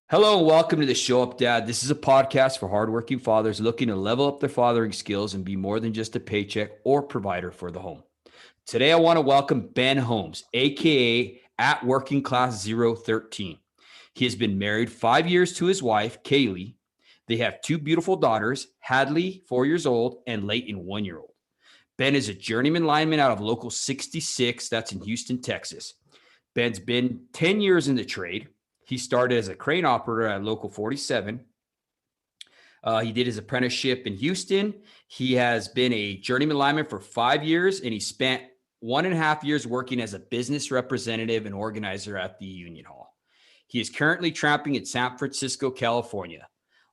Hello and welcome to the Show Up Dad. This is a podcast for hardworking fathers looking to level up their fathering skills and be more than just a paycheck or provider for the home. Today, I want to welcome Ben Holmes, aka at Working Class 013. He has been married 5 years to his wife, Kaylee. They have two beautiful daughters, Hadley, 4 years old, and Leighton, 1 year old. Ben is a journeyman lineman out of Local 66, that's in Houston, Texas. Ben's been 10 years in the trade. He started as a crane operator at Local 47. He did his apprenticeship in Houston. He has been a journeyman lineman for 5 years, and he spent 1.5 years working as a business representative and organizer at the Union Hall. He is currently tramping in San Francisco, California.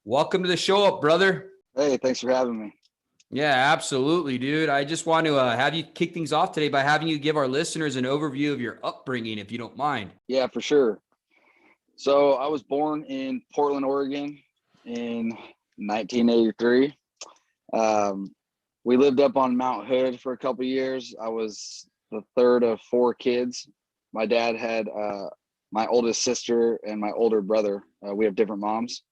Welcome to the Show Up, brother. Hey, thanks for having me. Yeah, absolutely, dude. I just want to have you kick things off today by having you give our listeners an overview of your upbringing, if you don't mind. Yeah, for sure. So I was born in Portland, Oregon in 1983. We lived up on Mount Hood for a couple of years. I was the third of 4 kids. My dad had my oldest sister and my older brother. We have different moms.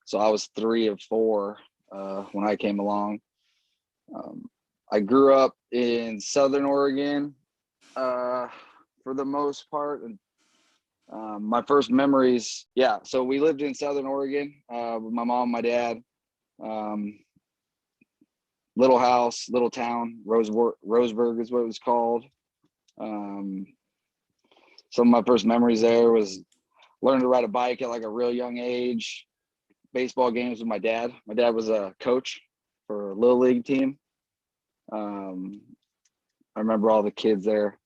So I was 3 of 4 when I came along. I grew up in Southern Oregon for the most part. And my first memories, so we lived in Southern Oregon with my mom, my dad. Little house, little town, Roseburg is what it was called. Some of my first memories there was learning to ride a bike at like a real young age. Baseball games with my dad. My dad was a coach for a little league team. I remember all the kids there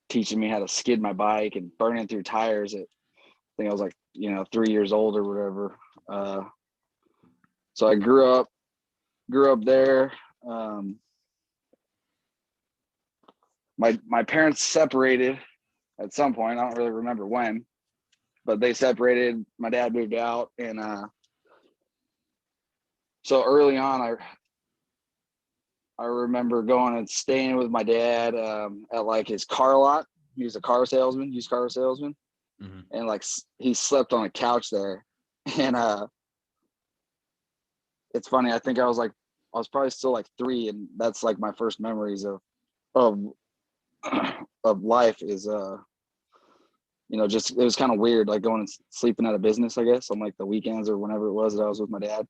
teaching me how to skid my bike and burning through tires at, I think I was like, 3 years old or whatever. So I grew up there. My parents separated at some point. I don't really remember when, but they separated. My dad moved out, and so early on, I remember going and staying with my dad at like his car lot. He was a car salesman, used car salesman. Mm-hmm. And like he slept on a couch there. And it's funny, I think I was probably still like 3, and that's like my first memories of life is just, it was kind of weird, like going and sleeping at a business, I guess, on like the weekends or whenever it was that I was with my dad.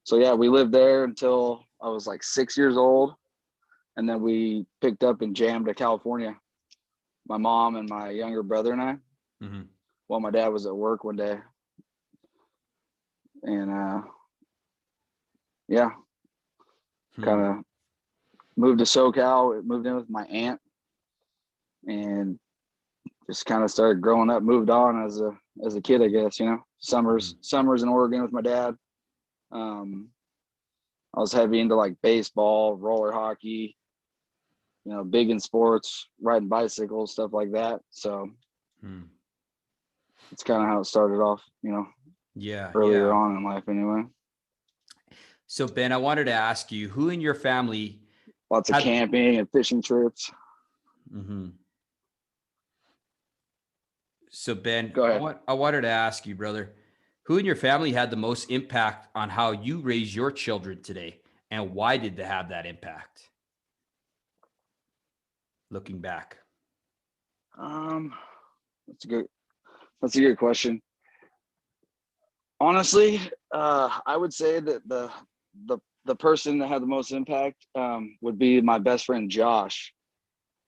So yeah, we lived there until I was like 6 years old, and then we picked up and jammed to California. My mom and my younger brother and I. Mm-hmm. While my dad was at work one day, and kind of moved to SoCal. Moved in with my aunt, and just kind of started growing up. Moved on as a kid, I guess. Summers in Oregon with my dad. I was heavy into like baseball, roller hockey, big in sports, riding bicycles, stuff like that. So it's kind of how it started off, earlier on in life anyway. So Ben, I wanted to ask you, who in your family? Lots of camping and fishing trips. Mm-hmm. So Ben, go ahead. I wanted to ask you, brother, who in your family had the most impact on how you raise your children today, and why did they have that impact? Looking back. That's a good question. Honestly, I would say that the person that had the most impact would be my best friend Josh,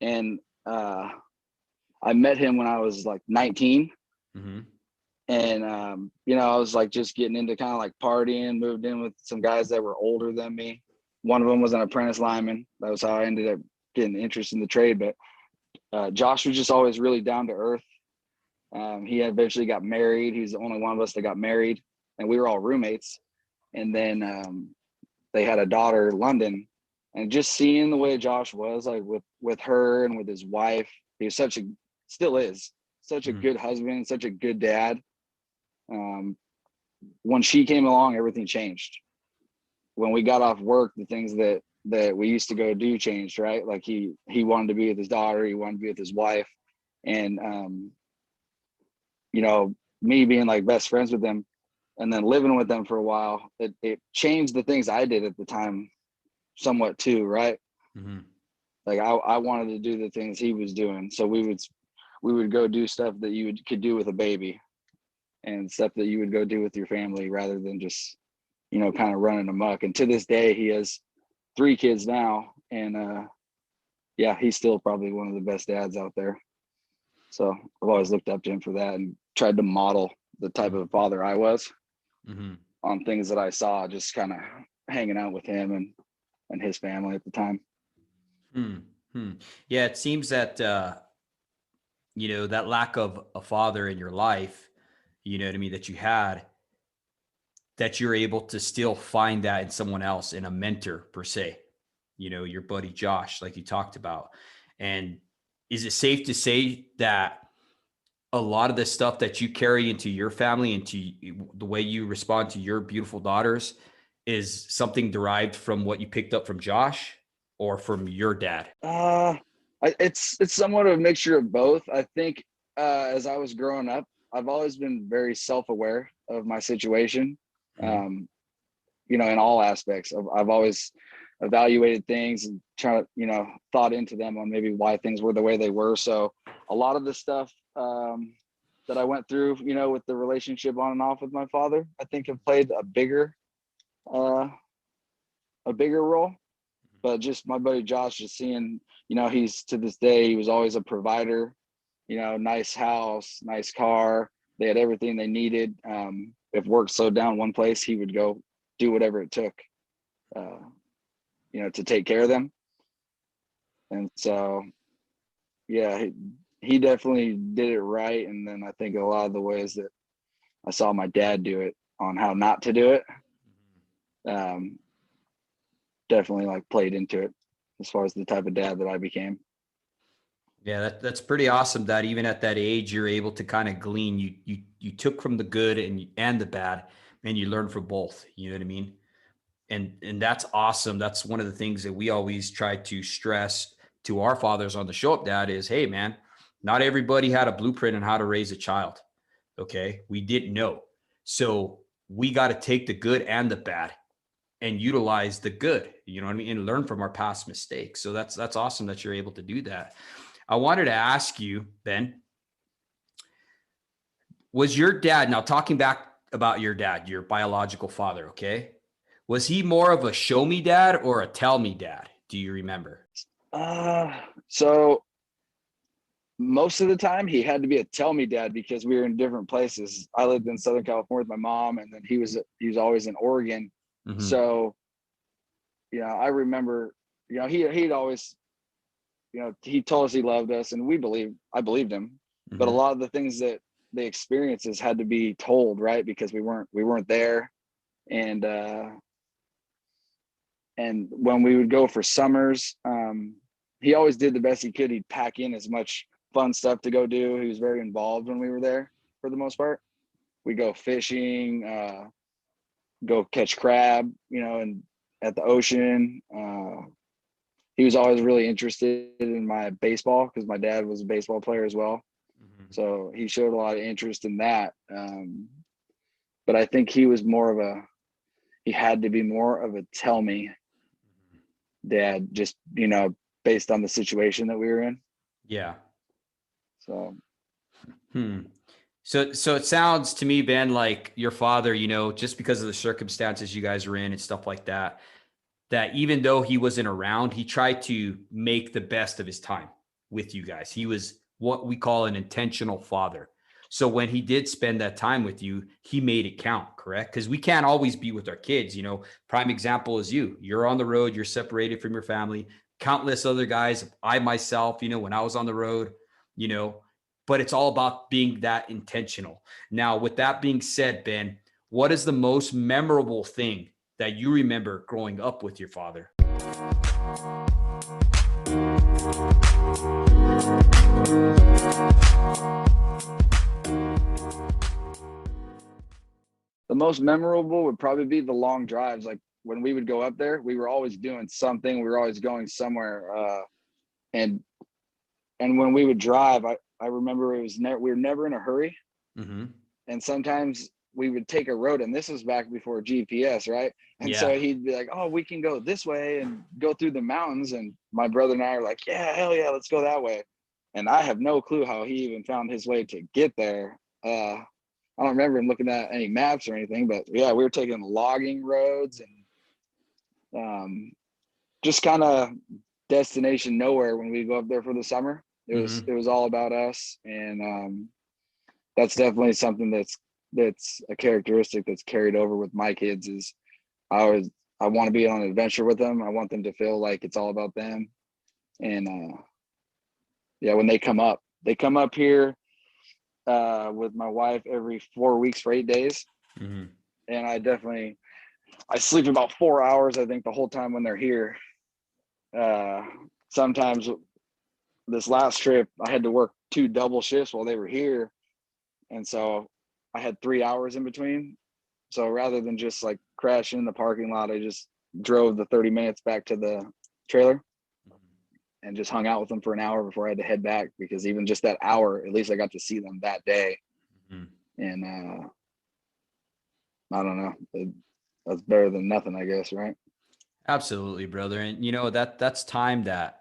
and I met him when I was like 19. Mm-hmm. And, I was like just getting into kind of like partying, moved in with some guys that were older than me. One of them was an apprentice lineman. That was how I ended up getting interested in the trade. But Josh was just always really down to earth. He eventually got married. He was the only one of us that got married, and we were all roommates. And then they had a daughter, London, and just seeing the way Josh was like with her and with his wife, he was still is such a good husband, such a good dad. When she came along, everything changed. When we got off work, the things that we used to go do changed, right? Like he wanted to be with his daughter, he wanted to be with his wife. And me being like best friends with them and then living with them for a while, it changed the things I did at the time somewhat too, right? Mm-hmm. Like I wanted to do the things he was doing. So we would go do stuff that you could do with a baby and stuff that you would go do with your family rather than just, kind of running amok. And to this day, he has 3 kids now. And yeah, he's still probably one of the best dads out there. So I've always looked up to him for that and tried to model the type of father I was on things that I saw, just kind of hanging out with him and his family at the time. Yeah, it seems that, that lack of a father in your life, you know what I mean, that you had, that you're able to still find that in someone else, in a mentor per se, your buddy Josh, like you talked about. And is it safe to say that a lot of the stuff that you carry into your family, into the way you respond to your beautiful daughters, is something derived from what you picked up from Josh or from your dad? It's somewhat of a mixture of both. I think as I was growing up, I've always been very self-aware of my situation. In all aspects. I've always evaluated things and thought into them on maybe why things were the way they were. So a lot of the stuff that I went through, with the relationship on and off with my father, I think have played a bigger role. But just my buddy Josh, just seeing, he's, to this day, he was always a provider, nice house, nice car. They had everything they needed. If work slowed down one place, he would go do whatever it took, to take care of them. And so, yeah, he definitely did it right. And then I think a lot of the ways that I saw my dad do it on how not to do it, definitely like played into it as far as the type of dad that I became. Yeah, that's pretty awesome that even at that age, you're able to kind of glean. You took from the good and the bad, and you learn from both. You know what I mean? And that's awesome. That's one of the things that we always try to stress to our fathers on the Show Up Dad is, hey man, not everybody had a blueprint on how to raise a child. Okay, we didn't know, so we got to take the good and the bad and utilize the good. You know what I mean? And learn from our past mistakes. So that's awesome that you're able to do that. I wanted to ask you, Ben, was your dad, now talking back about your dad, your biological father, okay? Was he more of a show me dad or a tell me dad? Do you remember? So most of the time he had to be a tell me dad because we were in different places. I lived in Southern California with my mom, and then he was always in Oregon. So, I remember, he'd always, he told us he loved us, and I believed him. But a lot of the things that the experiences had to be told, right? Because we weren't there. And when we would go for summers, he always did the best he could. He'd pack in as much fun stuff to go do. He was very involved when we were there for the most part. We go fishing, go catch crab, and at the ocean. He was always really interested in my baseball because my dad was a baseball player as well. So he showed a lot of interest in that. But I think he had to be more of a tell me dad, just, based on the situation that we were in. Yeah. So. So it sounds to me, Ben, like your father, just because of the circumstances you guys were in and stuff like that, that even though he wasn't around, he tried to make the best of his time with you guys. He was what we call an intentional father. So when he did spend that time with you, he made it count, correct? Because we can't always be with our kids. Prime example is you're on the road, you're separated from your family, countless other guys, I myself, when I was on the road, but it's all about being that intentional. Now, with that being said, Ben, what is the most memorable thing that you remember growing up with your father? The most memorable would probably be the long drives. Like when we would go up there, we were always doing something. We were always going somewhere. And when we would drive, I remember we were never in a hurry. Mm-hmm. And sometimes we would take a road, and this was back before GPS, right? And so Yeah. he'd be like, oh, we can go this way and go through the mountains. And my brother and I are like, yeah, hell yeah, let's go that way. And I have no clue how he even found his way to get there. I don't remember him looking at any maps or anything, but yeah, we were taking logging roads and just kind of destination nowhere when we go up there for the summer. It was all about us. And that's definitely something that's a characteristic that's carried over with my kids. Is I want to be on an adventure with them. I want them to feel like it's all about them. And yeah, when they come up here with my wife every 4 weeks for 8 days. Mm-hmm. And I sleep about 4 hours, I think, the whole time when they're here. Sometimes this last trip, I had to work 2 double shifts while they were here. And so I had 3 hours in between. So rather than just like crashing in the parking lot, I just drove the 30 minutes back to the trailer and just hung out with them for an hour before I had to head back, because even just that hour, at least I got to see them that day. Mm-hmm. And I don't know. That's better than nothing, I guess, right? Absolutely, brother. And that's time that,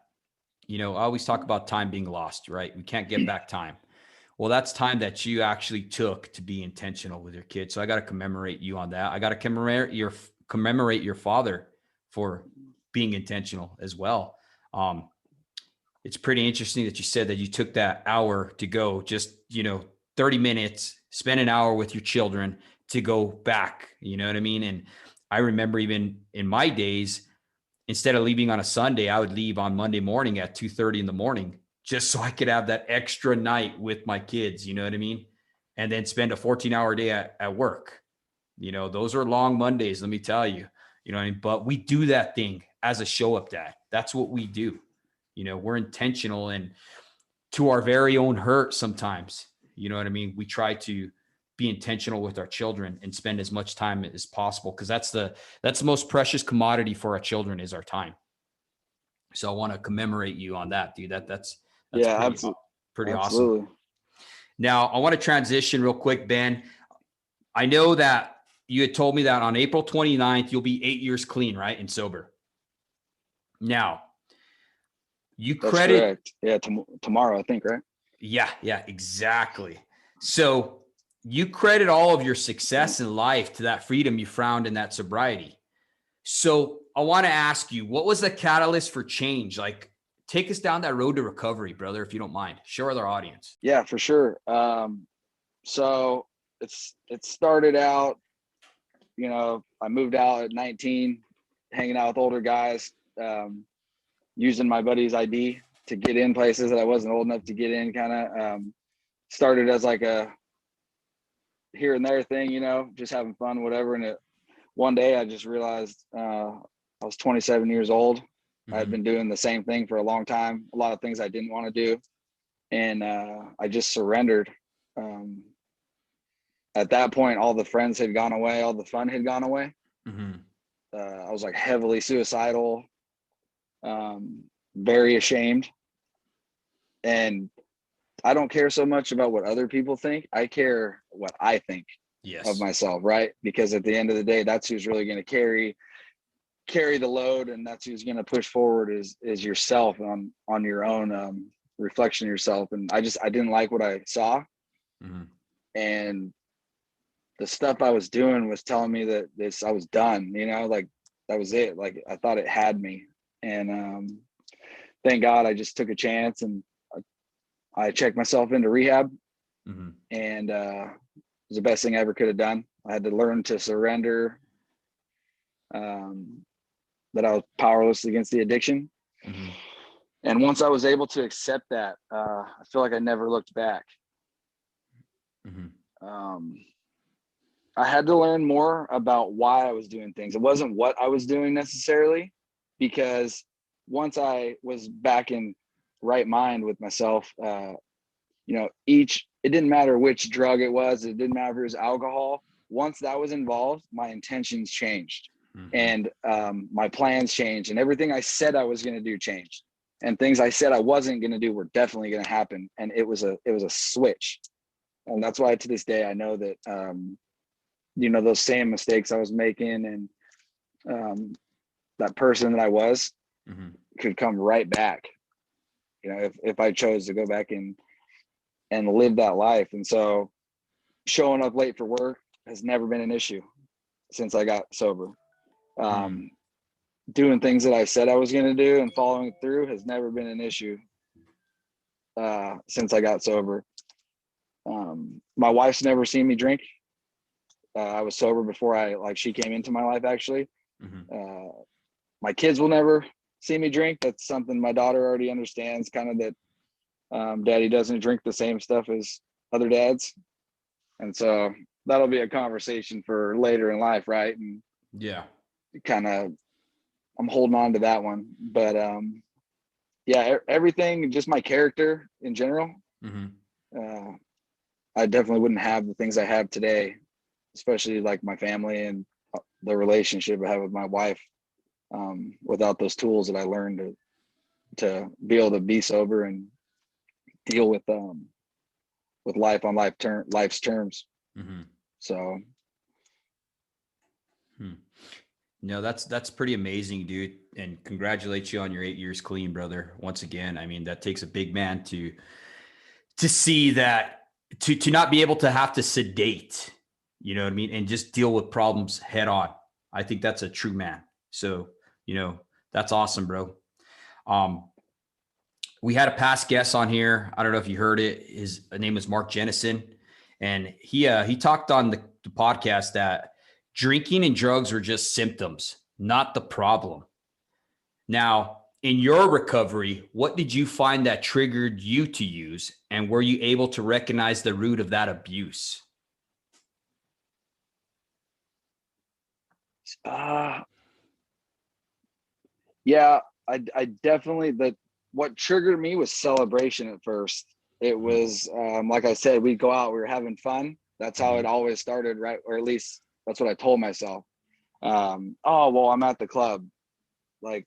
I always talk about time being lost, right? We can't get back time. Well, that's time that you actually took to be intentional with your kids. So I got to commemorate you on that. I got to commemorate your father for being intentional as well. It's pretty interesting that you said that you took that hour to go, just 30 minutes, spend an hour with your children to go back. You know what I mean? And I remember even in my days, instead of leaving on a Sunday, I would leave on Monday morning at 2:30 in the morning, just so I could have that extra night with my kids. You know what I mean? And then spend a 14-hour day at work. Those are long Mondays, let me tell you. You know what I mean? But we do that thing as a show up dad. That's what we do. We're intentional, and to our very own hurt sometimes. You know what I mean? We try to be intentional with our children and spend as much time as possible, because that's the most precious commodity for our children is our time. So I want to commemorate you on that, dude. That's Yeah, pretty awesome. absolutely. Now I want to transition real quick, Ben. I know that you had told me that on April 29th, you'll be 8 years clean, right? And sober. Now, That's correct. Yeah, tomorrow, I think, right? Yeah, exactly. So you credit all of your success in life to that freedom you found in that sobriety. So I want to ask you, what was the catalyst for change? Like, take us down that road to recovery, brother, if you don't mind. Share with our audience. Yeah, for sure. So it started out, I moved out at 19, hanging out with older guys, using my buddy's ID to get in places that I wasn't old enough to get in. Kind of started as like a here and there thing, just having fun, whatever. And one day I just realized I was 27 years old. Mm-hmm. I had been doing the same thing for a long time, a lot of things I didn't want to do. And I just surrendered. At that point, all the friends had gone away, all the fun had gone away. Mm-hmm. I was like heavily suicidal, very ashamed. And I don't care so much about what other people think. I care what I think of myself, right? Because at the end of the day, that's who's really going to carry the load, and that's who's going to push forward is yourself on your own reflection of yourself. And I didn't like what I saw. Mm-hmm. And the stuff I was doing was telling me that I was done, like that was it. Like I thought it had me. And thank God I just took a chance, and I checked myself into rehab. Mm-hmm. And it was the best thing I ever could have done. I had to learn to surrender, that I was powerless against the addiction. Mm-hmm. And once I was able to accept that, I feel like I never looked back. Mm-hmm. I had to learn more about why I was doing things. It wasn't what I was doing necessarily, because once I was back in right mind with myself, it didn't matter which drug it was. It didn't matter if it was alcohol. Once that was involved, my intentions changed. Mm-hmm. And my plans changed, and everything I said I was going to do changed, and things I said I wasn't going to do were definitely going to happen. And it was a switch. And that's why to this day, I know that, those same mistakes I was making and that person that I was could come right back, if I chose to go back and live that life. And so showing up late for work has never been an issue since I got sober. Doing things that I said I was going to do and following through has never been an issue since I got sober. My wife's never seen me drink. I was sober before she came into my life, actually. My kids will never see me drink. That's something my daughter already understands, kind of that daddy doesn't drink the same stuff as other dads. And so that'll be a conversation for later in life, right? And yeah, kind of I'm holding on to that one. But everything, just my character in general, I definitely wouldn't have the things I have today, especially like my family and the relationship I have with my wife, without those tools that I learned to be able to be sober and deal with life on life's terms. So no, that's pretty amazing, dude. And congratulate you on your 8 years clean, brother. Once again, I mean, that takes a big man to see that, to not be able to have to sedate, you know what I mean? And just deal with problems head on. I think that's a true man. So, that's awesome, bro. We had a past guest on here. I don't know if you heard it. His name is Mark Jennison. And he talked on the podcast that drinking and drugs are just symptoms, not the problem. Now, in your recovery, what did you find that triggered you to use? And were you able to recognize the root of that abuse? Yeah, I definitely, what triggered me was celebration at first. It was, like I said, we'd go out, we were having fun. That's how it always started, right? Or at least that's what I told myself. Oh, well, I'm at the club. Like,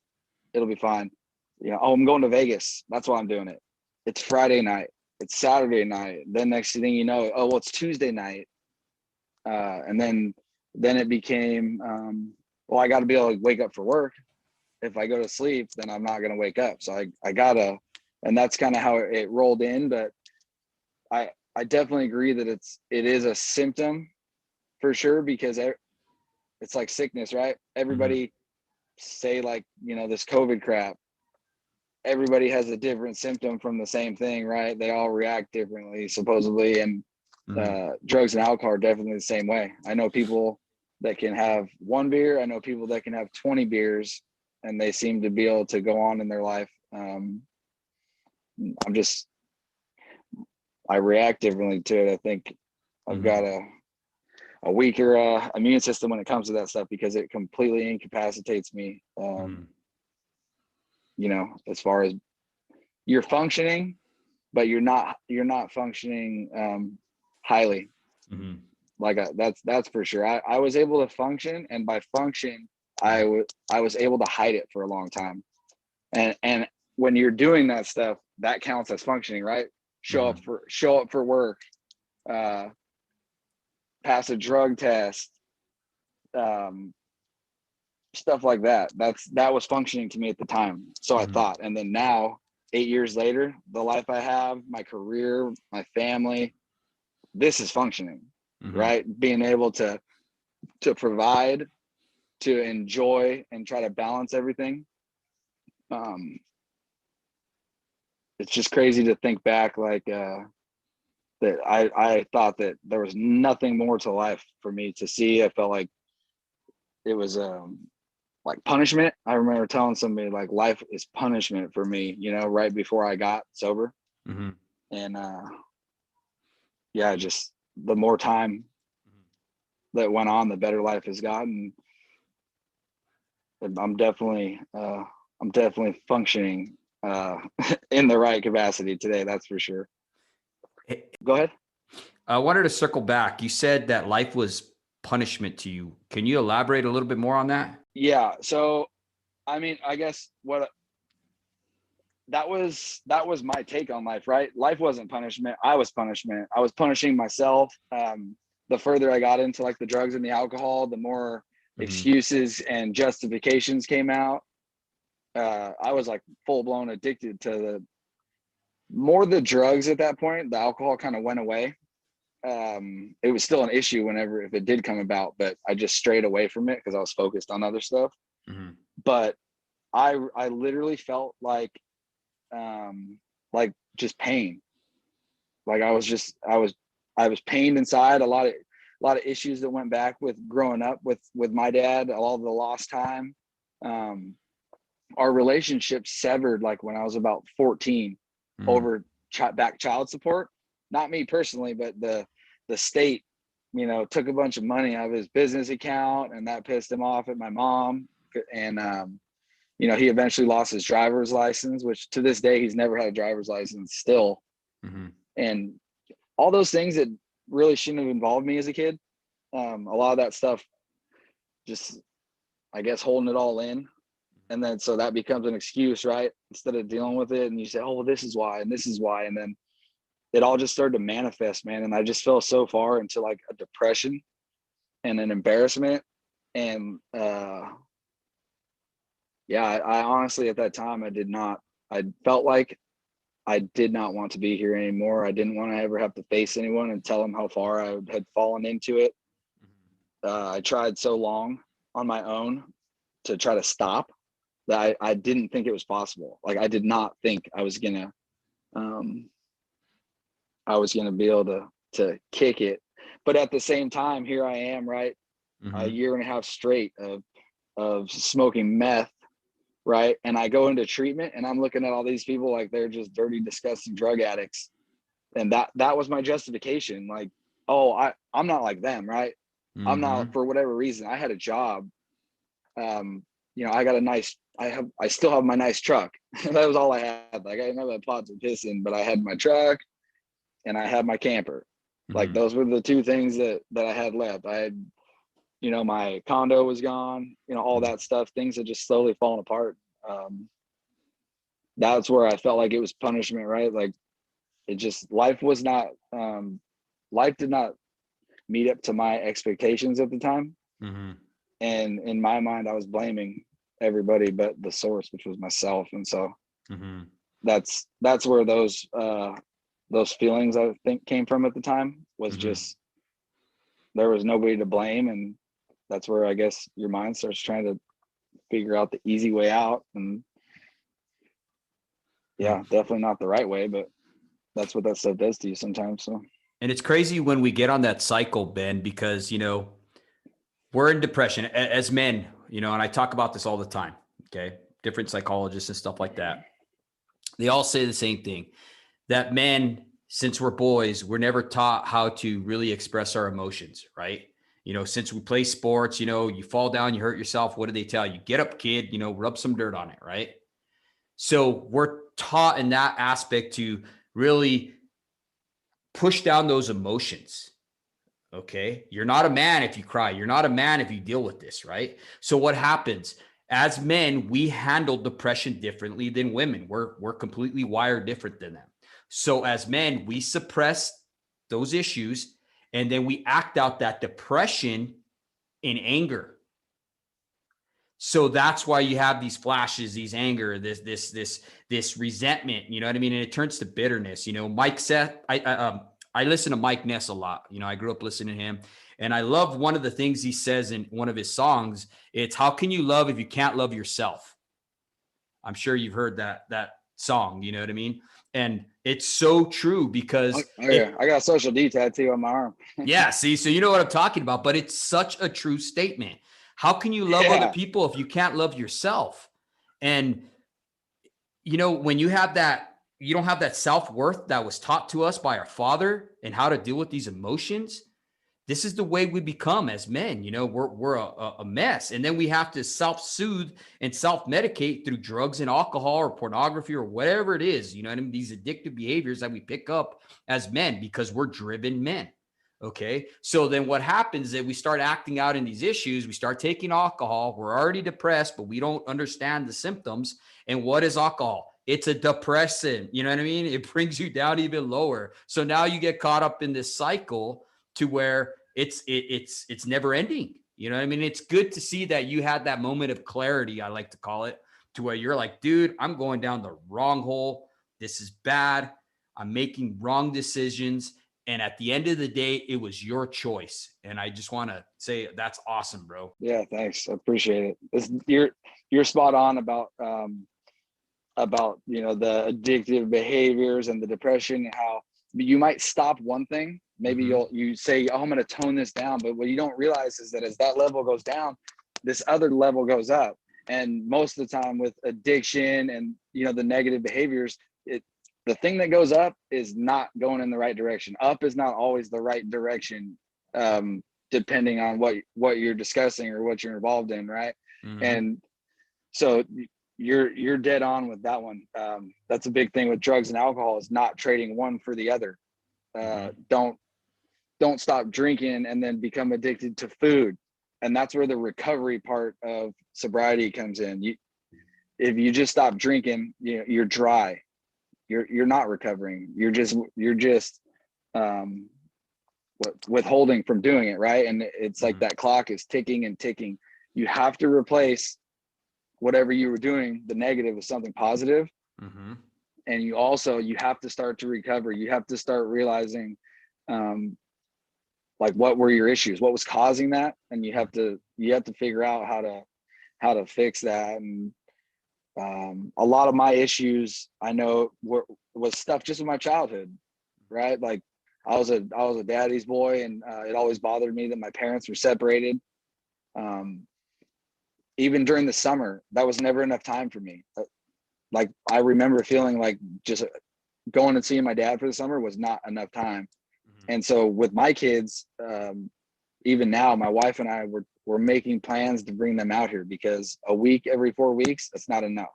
it'll be fine. Oh, I'm going to Vegas. That's why I'm doing it. It's Friday night. It's Saturday night. Then next thing you know, oh, well, it's Tuesday night. And then it became, well, I got to be able to wake up for work. If I go to sleep, then I'm not going to wake up. So I gotta, and that's kind of how it rolled in. But I definitely agree that it is a symptom for sure, because it's like sickness, right? Everybody say like, this COVID crap, everybody has a different symptom from the same thing, right? They all react differently, supposedly. And drugs and alcohol are definitely the same way. I know people that can have one beer. I know people that can have 20 beers and they seem to be able to go on in their life. I react differently to it. I think I've got a weaker immune system when it comes to that stuff, because it completely incapacitates me. As far as you're functioning, but you're not functioning highly. Like that's for sure. I was able to function, and by function, I was able to hide it for a long time. And when you're doing that stuff, that counts as functioning, right? Show up for work, pass a drug test, stuff like that. That was functioning to me at the time. So I thought. And then now, 8 years later, the life I have, my career, my family, this is functioning, right? Being able to provide, to enjoy, and try to balance everything. It's just crazy to think back, like that I thought that there was nothing more to life for me to see. I felt like it was like punishment. I remember telling somebody like life is punishment for me, right before I got sober. And just the more time that went on, the better life has gotten. I'm definitely functioning in the right capacity today. That's for sure. Go ahead. I wanted to circle back. You said that life was punishment to you. Can you elaborate a little bit more on that? Yeah. So, I mean, I guess that was my take on life, right? Life wasn't punishment. I was punishment. I was punishing myself. The further I got into like the drugs and the alcohol, the more excuses and justifications came out. I was like full blown addicted to the drugs at that point. The alcohol kind of went away. It was still an issue if it did come about, but I just strayed away from it because I was focused on other stuff. But I literally felt like just pain. Like I was pained inside. A lot of issues that went back with growing up with my dad, all the lost time. Our relationship severed like when I was about 14 over back child support. Not me personally, but the state, took a bunch of money out of his business account, and that pissed him off at my mom. And he eventually lost his driver's license, which to this day he's never had a driver's license still. And all those things that really shouldn't have involved me as a kid. A lot of that stuff, just I guess holding it all in. And then so that becomes an excuse, right? Instead of dealing with it, and you say, oh, well, this is why, and this is why. And then it all just started to manifest, man. And I just fell so far into like a depression and an embarrassment. And I honestly, at that time, I felt like I did not want to be here anymore. I didn't want to ever have to face anyone and tell them how far I had fallen into it. I tried so long on my own to try to stop that I didn't think it was possible. Like I did not think I was gonna be able to kick it. But at the same time, here I am, right? A year and a half straight of smoking meth, right? And I go into treatment and I'm looking at all these people like they're just dirty, disgusting drug addicts. And that was my justification. Like, oh, I'm not like them, right? I'm not, for whatever reason. I had a job. I still have my nice truck. That was all I had. Like I didn't have a pots of pissing, but I had my truck and I had my camper. Like those were the two things that I had left. I had, my condo was gone, all that stuff. Things had just slowly fallen apart. That's where I felt like it was punishment, right? Like life did not meet up to my expectations at the time. And in my mind, I was blaming everybody but the source, which was myself. And so that's where those feelings I think came from at the time, was just there was nobody to blame. And that's where I guess your mind starts trying to figure out the easy way out. And definitely not the right way, but that's what that stuff does to you sometimes. So, and it's crazy when we get on that cycle, Ben, because, we're in depression as men, and I talk about this all the time. Okay. Different psychologists and stuff like that. They all say the same thing, that men, since we're boys, we're never taught how to really express our emotions, right? Since we play sports, you fall down, you hurt yourself. What do they tell you? Get up, kid, rub some dirt on it, right? So we're taught in that aspect to really push down those emotions. Okay. You're not a man if you cry. You're not a man if you deal with this, right? So what happens? As men, we handle depression differently than women. We're completely wired different than them. So as men, we suppress those issues, and then we act out that depression in anger. So that's why you have these flashes, these anger, this resentment, you know what I mean? And it turns to bitterness. Mike Seth, I listen to Mike Ness a lot. I grew up listening to him, and I love one of the things he says in one of his songs. It's, how can you love if you can't love yourself? I'm sure you've heard that song, you know what I mean? And it's so true because I got a Social D tattoo on my arm. Yeah. See, so you know what I'm talking about, but it's such a true statement. How can you love other people if you can't love yourself? And, when you have that, you don't have that self-worth that was taught to us by our father and how to deal with these emotions. This is the way we become as men. We're a mess. And then we have to self-soothe and self-medicate through drugs and alcohol or pornography or whatever it is, these addictive behaviors that we pick up as men because we're driven men. Okay. So then what happens is we start acting out in these issues. We start taking alcohol. We're already depressed, but we don't understand the symptoms. And what is alcohol? it's a depressant. You know what I mean? It brings you down even lower. So now you get caught up in this cycle to where it's never ending. You know what I mean? It's good to see that you had that moment of clarity, I like to call it, to where you're like, dude, I'm going down the wrong hole. This is bad. I'm making wrong decisions. And at the end of the day, it was your choice. And I just want to say that's awesome, bro. Yeah, thanks. I appreciate it. You're spot on about the addictive behaviors and the depression, and how you might stop one thing. Maybe you say, oh, I'm going to tone this down. But what you don't realize is that as that level goes down, this other level goes up. And most of the time with addiction and, the negative behaviors, the thing that goes up is not going in the right direction. Up is not always the right direction, depending on what you're discussing or what you're involved in. Right. And so you're dead on with that one. That's a big thing with drugs and alcohol, is not trading one for the other. Don't stop drinking and then become addicted to food. And that's where the recovery part of sobriety comes in. If you just stop drinking, you're dry. You're not recovering. You're just withholding from doing it, right? And it's like that clock is ticking and ticking. You have to replace whatever you were doing, the negative, with something positive. And you have to start to recover. You have to start realizing, like, what were your issues, what was causing that, and you have to figure out how to fix that. And a lot of my issues, I know, was stuff just in my childhood, right? Like, I was a daddy's boy, and it always bothered me that my parents were separated. Even during the summer, that was never enough time for me. Like, I remember feeling like just going and seeing my dad for the summer was not enough time. And so with my kids, even now, my wife and I we're making plans to bring them out here, because a week every 4 weeks, that's not enough.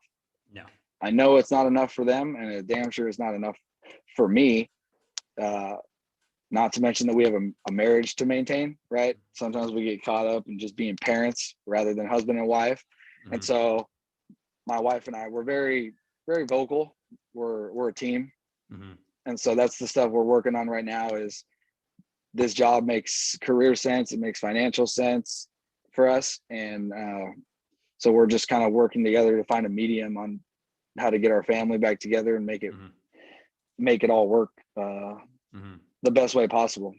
No, I know it's not enough for them, and it damn sure is not enough for me. Not to mention that we have a marriage to maintain, right? Sometimes we get caught up in just being parents rather than husband and wife. And so my wife and I, we're very, very vocal. We're a team. And so that's the stuff we're working on right now. Is this job makes career sense, it makes financial sense for us. And so we're just kind of working together to find a medium on how to get our family back together and make it all work the best way possible,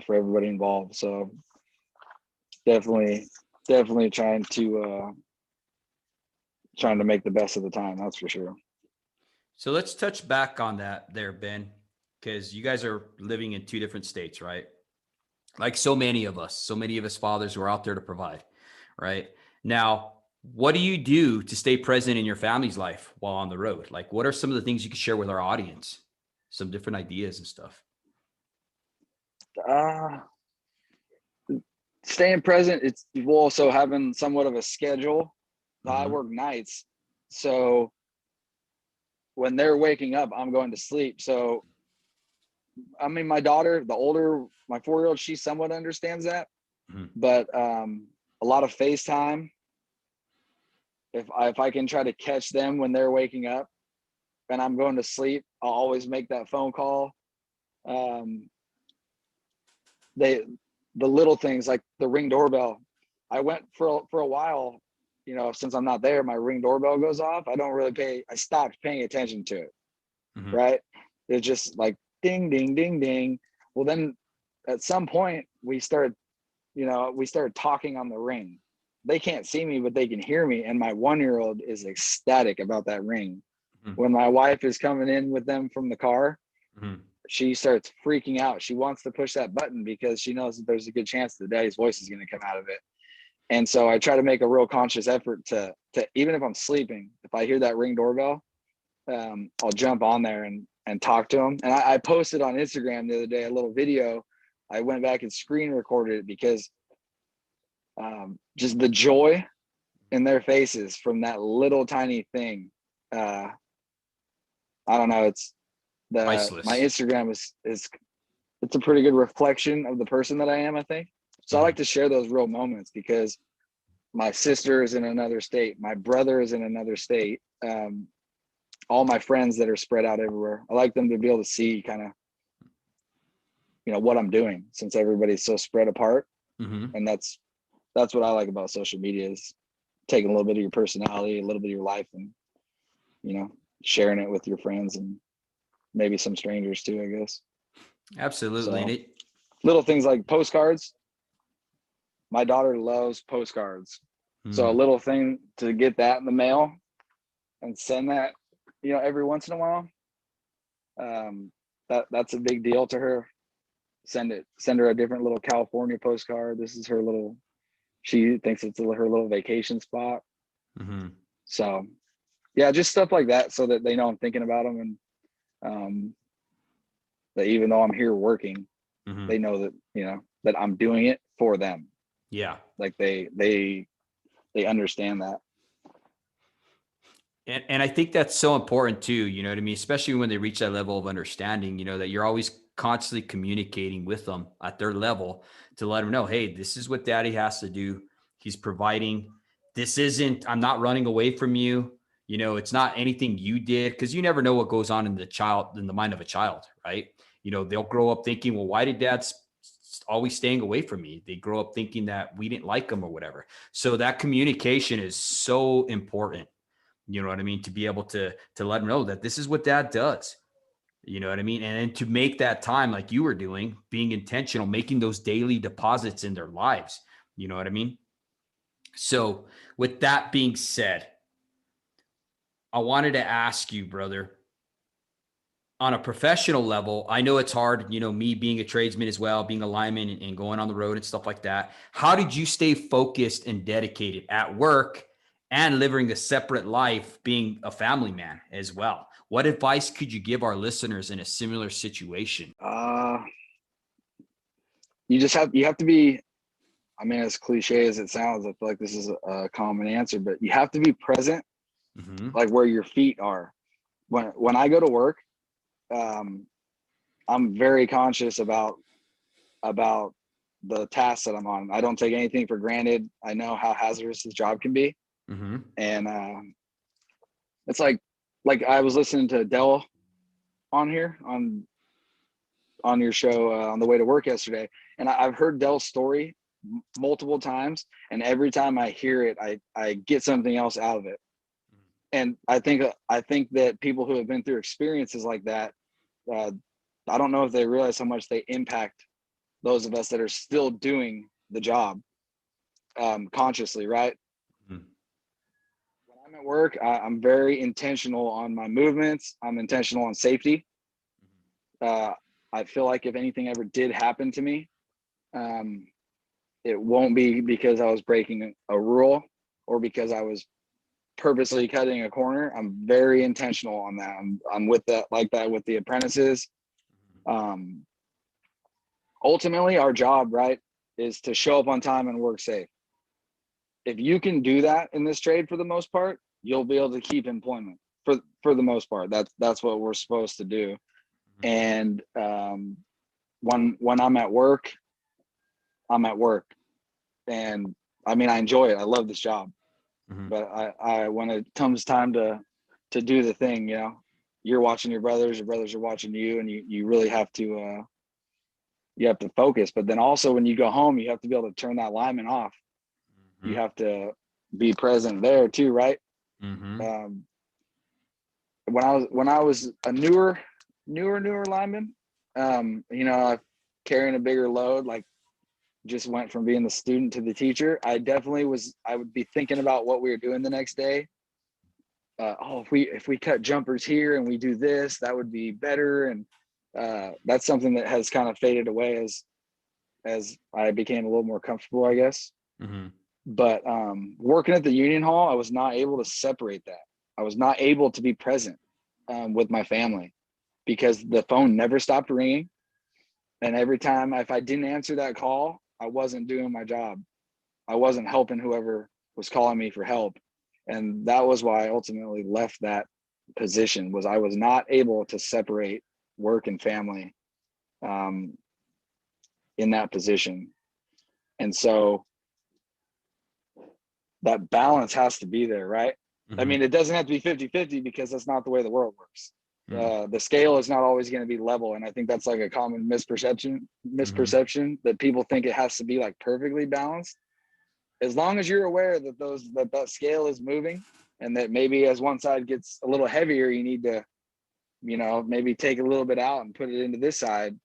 for everybody involved. So definitely trying to make the best of the time. That's for sure. So let's touch back on that there, Ben, because you guys are living in two different states, right? Like so many of us fathers who are out there to provide, right? Now, what do you do to stay present in your family's life while on the road? Like, what are some of the things you can share with our audience? Some different ideas and stuff. Staying present. It's also having somewhat of a schedule. I work nights, so when they're waking up, I'm going to sleep. So, I mean, my daughter, my 4-year-old, she somewhat understands that, but a lot of FaceTime. If I can try to catch them when they're waking up and I'm going to sleep, I'll always make that phone call. The little things, like the Ring doorbell. I went for a while, since I'm not there, my Ring doorbell goes off. I stopped paying attention to it. Right. It's just like ding, ding, ding, ding. Well, then at some point we started talking on the Ring. They can't see me, but they can hear me. And my 1-year-old is ecstatic about that Ring. When my wife is coming in with them from the car, she starts freaking out. She wants to push that button because she knows that there's a good chance that daddy's voice is going to come out of it. And so I try to make a real conscious effort to even if I'm sleeping, if I hear that Ring doorbell, I'll jump on there and talk to them. And I posted on Instagram the other day a little video. I went back and screen recorded it because just the joy in their faces from that little tiny thing. I don't know. It's Priceless. My Instagram is it's a pretty good reflection of the person that I am, I think. So I like to share those real moments because my sister is in another state. My brother is in another state. all my friends that are spread out everywhere. I like them to be able to see kind of, what I'm doing, since everybody's so spread apart. Mm-hmm. And that's what I like about social media, is taking a little bit of your personality, a little bit of your life, and, sharing it with your friends and maybe some strangers too, I guess. Absolutely. So And little things like postcards. My daughter loves postcards. So a little thing to get that in the mail and send that, every once in a while. That's a big deal to her. Send her a different little California postcard. This is her little, she thinks it's her little vacation spot. mm-hmm. So yeah, just stuff like that, so that they know I'm thinking about them, and that even though I'm here working, Mm-hmm. they know that, that I'm doing it for them. Yeah. Like they understand that. And I think that's so important too, you know what I mean? Especially when they reach that level of understanding, that you're always constantly communicating with them at their level to let them know, hey, this is what daddy has to do. He's providing. I'm not running away from you. It's not anything you did, because you never know what goes on in the mind of a child, right? They'll grow up thinking, well, why did dad always staying away from me? They grow up thinking that we didn't like them or whatever. So that communication is so important. You know what I mean? To be able to let them know that this is what dad does. You know what I mean? And then to make that time, like you were doing, being intentional, making those daily deposits in their lives. You know what I mean? So with that being said, I wanted to ask you, brother, on a professional level, I know it's hard, me being a tradesman as well, being a lineman and going on the road and stuff like that. How did you stay focused and dedicated at work and living a separate life, being a family man as well? What advice could you give our listeners in a similar situation? You have to be, I mean, as cliche as it sounds, I feel like this is a common answer, but you have to be present, Mm-hmm. like where your feet are. When I go to work, I'm very conscious about the tasks that I'm on. I don't take anything for granted. I know how hazardous this job can be. Mm-hmm. And it's like I was listening to Dell on here on your show on the way to work yesterday, and I've heard Dell's story multiple times, and every time I hear it, I get something else out of it. And I think that people who have been through experiences like that, I don't know if they realize how much they impact those of us that are still doing the job consciously, right? Mm-hmm. When I'm at work, I'm very intentional on my movements. I'm intentional on safety. I feel like if anything ever did happen to me, it won't be because I was breaking a rule or because I was purposely cutting a corner. I'm very intentional on that. I'm with that, like that with the apprentices. Ultimately, our job, right, is to show up on time and work safe. If you can do that in this trade, for the most part, you'll be able to keep employment for the most part. That's what we're supposed to do. And when I'm at work, and I mean, I enjoy it. I love this job. Mm-hmm. But I when it comes time to do the thing, you're watching your brothers are watching you, and you really have to focus. But then also when you go home, you have to be able to turn that lineman off. Mm-hmm. You have to be present there too, right? Mm-hmm. When I was a newer lineman, carrying a bigger load, like just went from being the student to the teacher. I would be thinking about what we were doing the next day. If we cut jumpers here and we do this, that would be better. And that's something that has kind of faded away as I became a little more comfortable, I guess. Mm-hmm. But working at the union hall, I was not able to separate that. I was not able to be present with my family because the phone never stopped ringing. And every time, if I didn't answer that call, I wasn't doing my job. I wasn't helping whoever was calling me for help. And that was why I ultimately left that position, was I was not able to separate work and family in that position. And so that balance has to be there, right? I mean, it doesn't have to be 50-50 because that's not the way the world works. Mm-hmm. The scale is not always going to be level. And I think that's like a common misperception that people think it has to be like perfectly balanced. As long as you're aware that that scale is moving, and that maybe as one side gets a little heavier, you need to, maybe take a little bit out and put it into this side.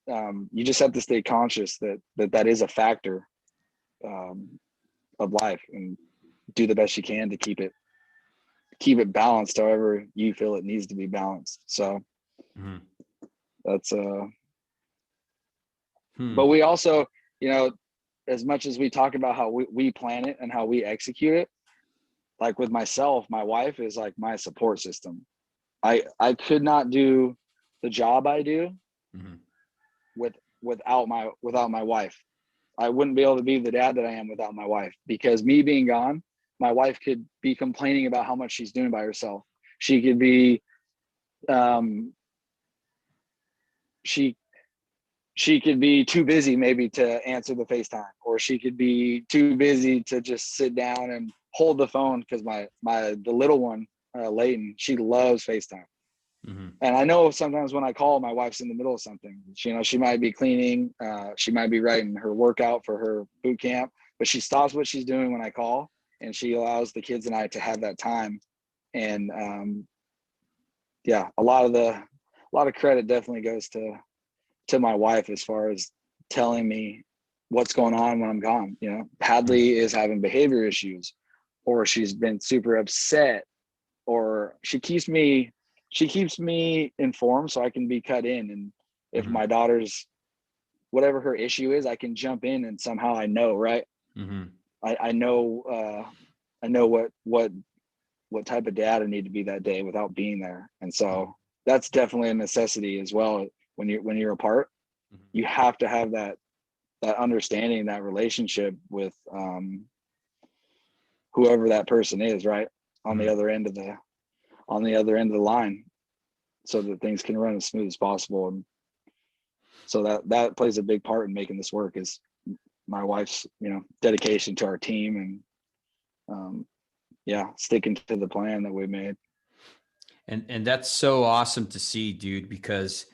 You just have to stay conscious that is a factor of life, and do the best you can to keep it balanced however you feel it needs to be balanced. So that's but we also, as much as we talk about how we plan it and how we execute it, like with myself, my wife is like my support system. I could not do the job I do without my wife. I wouldn't be able to be the dad that I am without my wife, because me being gone, my wife could be complaining about how much she's doing by herself. She could be, she could be too busy maybe to answer the FaceTime, or she could be too busy to just sit down and hold the phone, because the little one, Layton, she loves FaceTime. And I know sometimes when I call, my wife's in the middle of something. She might be cleaning, she might be writing her workout for her boot camp, but she stops what she's doing when I call, and she allows the kids and I to have that time. And a lot of credit definitely goes to my wife as far as telling me what's going on when I'm gone. Hadley is having behavior issues, or she's been super upset, or she keeps me informed so I can be cut in. And if my daughter's, whatever her issue is, I can jump in, and somehow I know, right. I know what type of dad I need to be that day without being there. And so that's definitely a necessity as well. When you're apart, you have to have that understanding, that relationship with whoever that person is, right, on the other end of the line, so that things can run as smooth as possible. And so that plays a big part in making this work, is my wife's dedication to our team, and sticking to the plan that we made. And that's so awesome to see, dude, because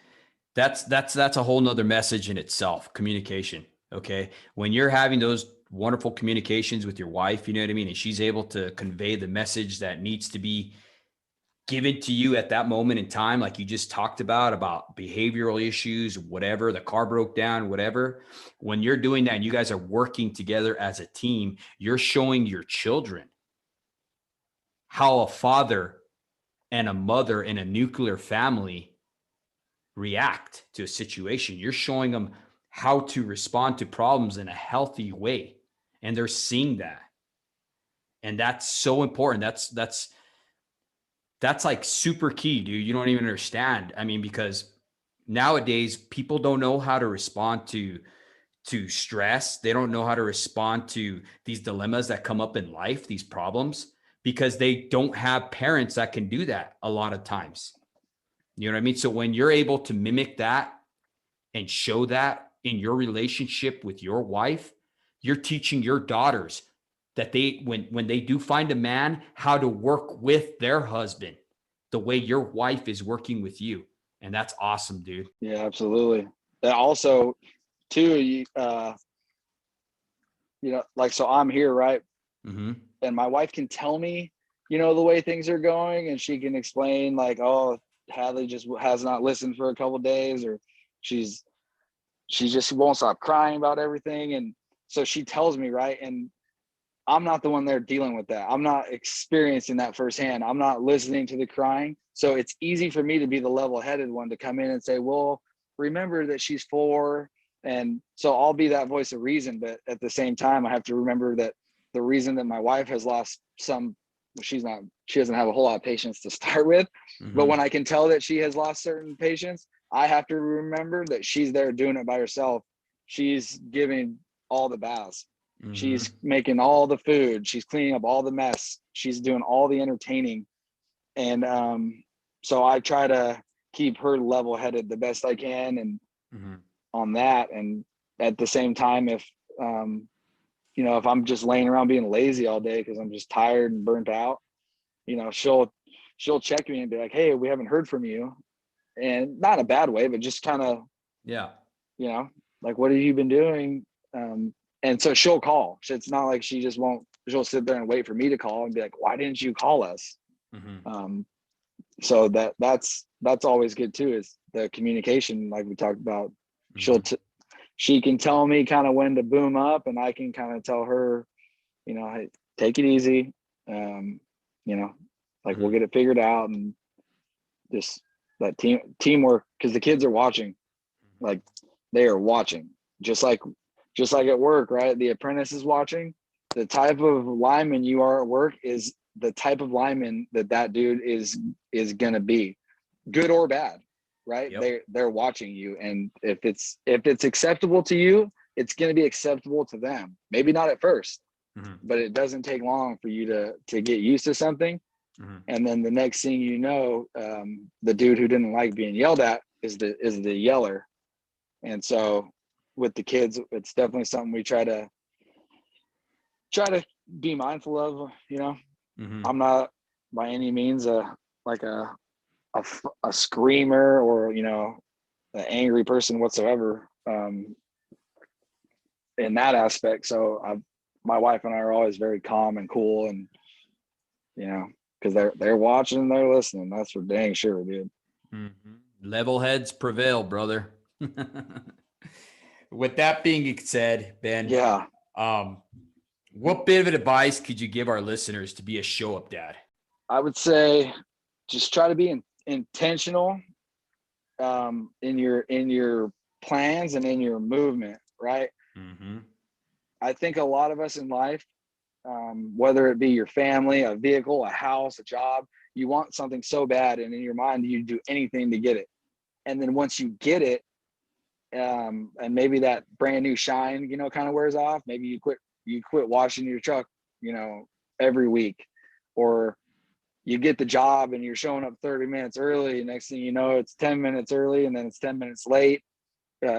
that's a whole nother message in itself, communication. Okay. When you're having those wonderful communications with your wife, you know what I mean? And she's able to convey the message that needs to be given to you at that moment in time, like you just talked about behavioral issues, whatever, the car broke down, whatever. When you're doing that and you guys are working together as a team, you're showing your children how a father and a mother in a nuclear family react to a situation. You're showing them how to respond to problems in a healthy way. And they're seeing that. And that's so important. That's like super key, dude. You don't even understand. I mean, because nowadays people don't know how to respond to stress. They don't know how to respond to these dilemmas that come up in life, these problems, because they don't have parents that can do that a lot of times. You know what I mean? So when you're able to mimic that and show that in your relationship with your wife, you're teaching your daughters that when they do find a man, how to work with their husband the way your wife is working with you. And that's awesome, dude. Yeah, absolutely. And also too, like, so I'm here, right? And my wife can tell me, the way things are going, and she can explain like, oh, Hadley just has not listened for a couple of days, or she just won't stop crying about everything. And so she tells me, right? And I'm not the one there dealing with that. I'm not experiencing that firsthand. I'm not listening to the crying. So it's easy for me to be the level-headed one to come in and say, well, remember that she's 4. And so I'll be that voice of reason. But at the same time, I have to remember that the reason that my wife has lost she doesn't have a whole lot of patience to start with. But when I can tell that she has lost certain patience, I have to remember that she's there doing it by herself. She's giving all the baths. She's making all the food. She's cleaning up all the mess. She's doing all the entertaining. And so I try to keep her level-headed the best I can, and on that. And at the same time, if if I'm just laying around being lazy all day because I'm just tired and burnt out, she'll check me and be like, hey, we haven't heard from you. And not in a bad way, but just kind of, Yeah. Like, what have you been doing? And so she'll call. So it's not like she just won't, she'll sit there and wait for me to call and be like, why didn't you call us? So that's always good too, is the communication, like we talked about. She can tell me kind of when to boom up, and I can kind of tell her, hey, take it easy. We'll get it figured out, and just that teamwork, because the kids are watching. Like, they are watching, just like at work, right? The apprentice is watching. The type of lineman you are at work is the type of lineman that dude is gonna be, good or bad, right? Yep. They're watching you, and if it's acceptable to you, it's gonna be acceptable to them. Maybe not at first, but it doesn't take long for you to get used to something. And then the next thing you know, the dude who didn't like being yelled at is the yeller. And so with the kids, it's definitely something we try to be mindful of. I'm not by any means a screamer or an angry person whatsoever, in that aspect. So my wife and I are always very calm and cool, and because they're watching, they're listening. That's for dang sure, dude. Level heads prevail, brother. With that being said, Ben, Yeah, what bit of advice could you give our listeners to be a show up dad? I would say just try to be intentional in your plans and in your movement, right? I think a lot of us in life, whether it be your family, a vehicle, a house, a job, you want something so bad, and in your mind you do anything to get it. And then once you get it, and maybe that brand new shine kind of wears off, maybe you quit washing your truck every week, or you get the job and you're showing up 30 minutes early. Next thing you know, it's 10 minutes early, and then it's 10 minutes late.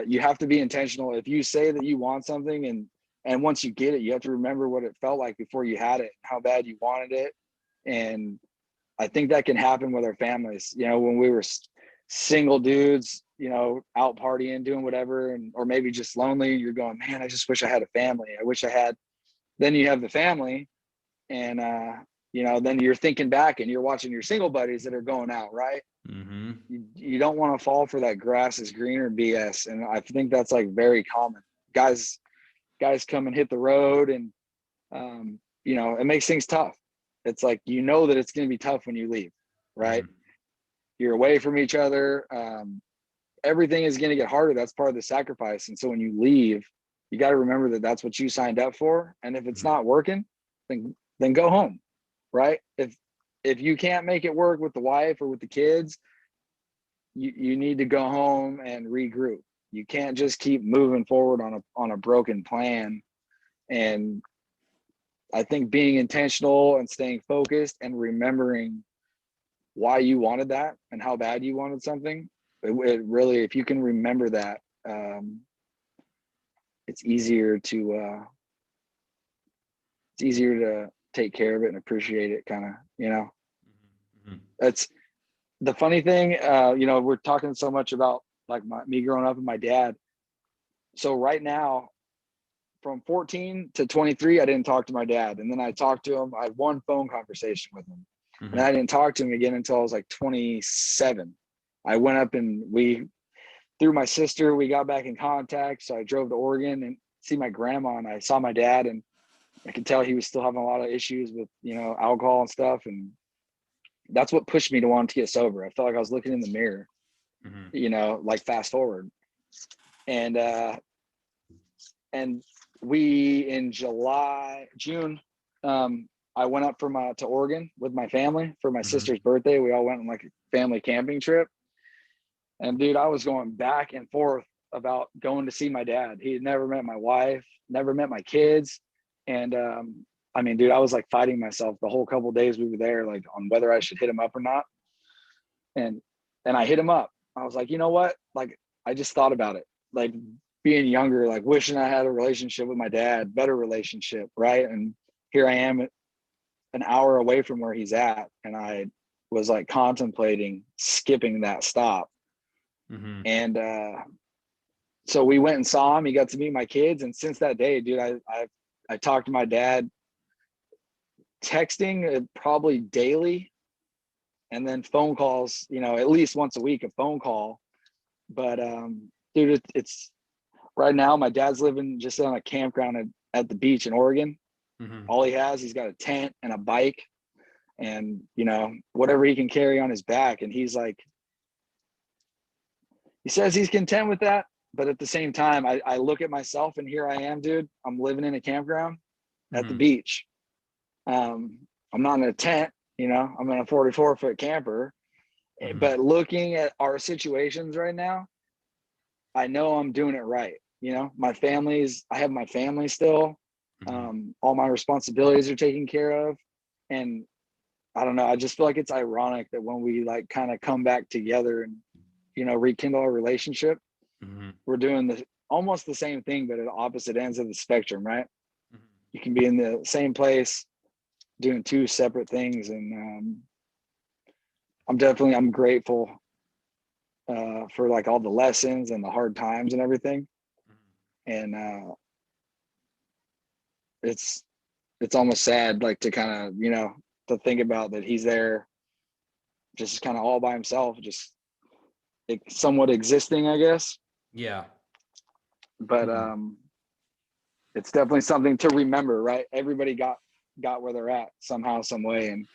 You have to be intentional. If you say that you want something, and once you get it, you have to remember what it felt like before you had it, how bad you wanted it. And I think that can happen with our families. When we were single dudes, out partying, doing whatever, or maybe just lonely, you're going, man, I just wish I had a family. I wish I had. Then you have the family, and then you're thinking back and you're watching your single buddies that are going out, right? You don't want to fall for that grass is greener BS. And I think that's like very common. Guys come and hit the road, and it makes things tough. It's like, that it's going to be tough when you leave, right? You're away from each other. Everything is going to get harder. That's part of the sacrifice. And so when you leave, you got to remember that that's what you signed up for. And if it's not working, then go home, right? If you can't make it work with the wife or with the kids, you need to go home and regroup. You can't just keep moving forward on a broken plan. And I think being intentional and staying focused and remembering why you wanted that and how bad you wanted something, it really, if you can remember that, it's easier to take care of it and appreciate it, kind of. That's the funny thing. We're talking so much about like me growing up and my dad. So right now, from 14 to 23, I didn't talk to my dad. And then I talked to him. I had one phone conversation with him. And I didn't talk to him again until I was like 27. I went up and through my sister, we got back in contact. So I drove to Oregon and see my grandma, and I saw my dad, and I could tell he was still having a lot of issues with, alcohol and stuff. And that's what pushed me to want to get sober. I felt like I was looking in the mirror, like fast forward. And we, in June, I went up to Oregon with my family for my sister's birthday. We all went on like a family camping trip. And dude, I was going back and forth about going to see my dad. He had never met my wife, never met my kids. And dude, I was like fighting myself the whole couple of days we were there, like on whether I should hit him up or not. And I hit him up. I was like, you know what? Like, I just thought about it. Like, being younger, like wishing I had a relationship with my dad, better relationship, right? And here I am an hour away from where he's at, and I was like contemplating skipping that stop. Mm-hmm. And so we went and saw him. He got to meet my kids, and since that day, dude, I talked to my dad, texting probably daily, and then phone calls, you know, at least once a week, a phone call. But dude, it's right now my dad's living just on a campground at the beach in Oregon. Mm-hmm. All he has, he's got a tent and a bike and, you know, whatever he can carry on his back. And he's like, he says he's content with that. But at the same time, I look at myself and here I am, dude. I'm living in a campground at the beach. I'm not in a tent, you know, I'm in a 44-foot camper. But looking at our situations right now, I know I'm doing it right. You know, I have my family still. All my responsibilities are taken care of. And I don't know, I just feel like it's ironic that when we like kind of come back together and, you know, rekindle our relationship, we're doing almost the same thing, but at opposite ends of the spectrum, right? You can be in the same place doing two separate things. And I'm grateful for like all the lessons and the hard times and everything. And it's almost sad, like to kind of, you know, to think about that he's there just kind of all by himself, just somewhat existing, I guess. Yeah. But it's definitely something to remember, right? Everybody got where they're at somehow, some way. And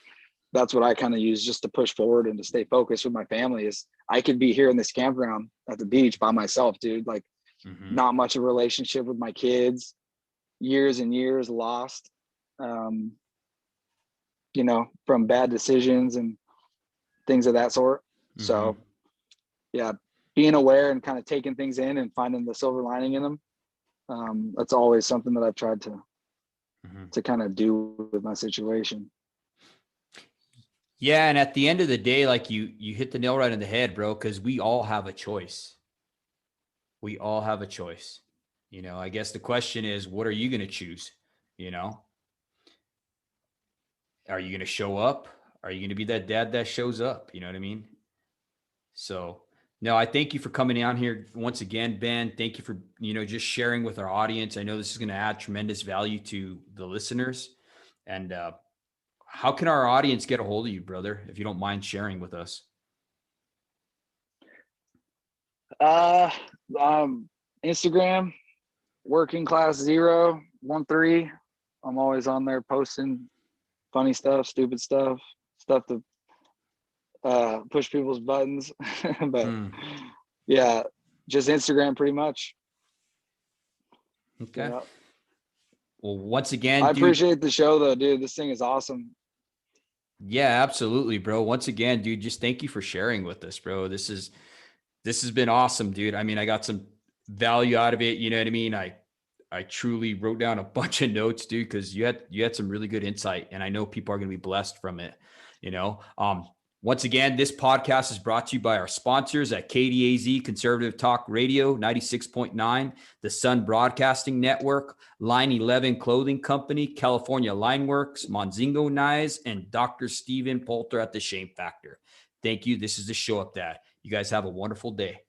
that's what I kind of use just to push forward and to stay focused with my family. Is I could be here in this campground at the beach by myself, dude, like not much of a relationship with my kids, years and years lost, you know, from bad decisions and things of that sort. So yeah, being aware and kind of taking things in and finding the silver lining in them. That's always something that I've tried to kind of do with my situation. Yeah. And at the end of the day, like you hit the nail right on the head, bro, because we all have a choice. We all have a choice. You know, I guess the question is, what are you going to choose? You know, are you going to show up? Are you going to be that dad that shows up? You know what I mean? So, no, I thank you for coming on here once again, Ben. Thank you for, you know, just sharing with our audience. I know this is going to add tremendous value to the listeners. And how can our audience get a hold of you, brother, if you don't mind sharing with us? Instagram, working class 013. I'm always on there posting funny stuff, stupid stuff to push people's buttons. But yeah, just Instagram pretty much. Okay. Yeah. Well, once again, I dude, appreciate the show though, dude. This thing is awesome. yeah, absolutely, bro. Once again, dude, just thank you for sharing with us, bro. This has been awesome, dude. I mean, I got some value out of it. You know what I mean? I truly wrote down a bunch of notes, dude, because you had some really good insight, and I know people are going to be blessed from it. You know, once again, this podcast is brought to you by our sponsors at KDAZ Conservative Talk Radio 96.9, the Sun Broadcasting Network, Line 11 Clothing Company, California Line Works, Monzingo Knives, and Dr. Stephen Poulter at the Shame Factor. Thank you. This is the Show Up Dad. You guys have a wonderful day.